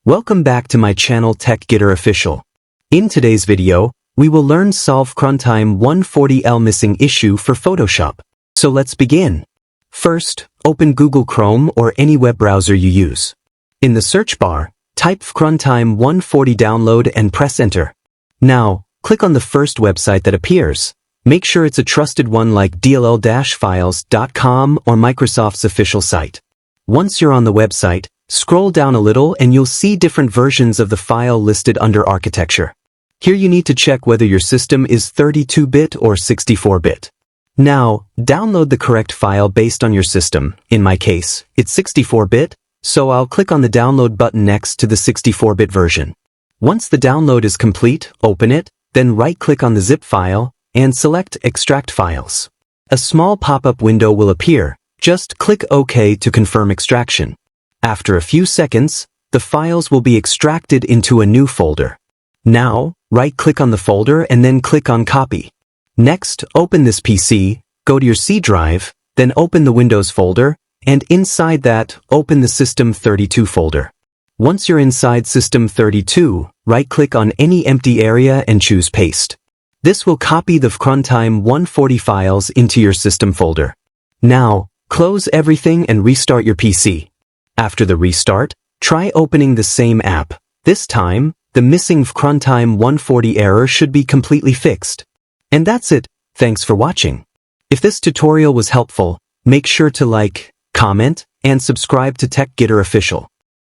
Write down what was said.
Welcome back to my channel Tech Gitter Official. In today's video, we will learn solve VCRUNTIME140.dll missing issue for Photoshop. So let's begin. First, open Google Chrome or any web browser you use. In the search bar, type VCRUNTIME140 download and press enter. Now, click on the first website that appears. Make sure it's a trusted one like dll-files.com or Microsoft's official site. Once you're on the website, scroll down a little and you'll see different versions of the file listed under architecture. Here you need to check whether your system is 32-bit or 64-bit. Now, download the correct file based on your system. In my case, it's 64-bit, so I'll click on the download button next to the 64-bit version. Once the download is complete, open it, then right-click on the zip file and select Extract Files. A small pop-up window will appear. Just click OK to confirm extraction. After a few seconds, the files will be extracted into a new folder. Now, right-click on the folder and then click on Copy. Next, open this PC, go to your C drive, then open the Windows folder, and inside that, open the System32 folder. Once you're inside System32, right-click on any empty area and choose Paste. This will copy the VCRUNTIME140 files into your system folder. Now, close everything and restart your PC. After the restart, try opening the same app. This time, the missing VCRUNTIME140 error should be completely fixed. And that's it. Thanks for watching. If this tutorial was helpful, make sure to like, comment, and subscribe to Tech Gitter Official.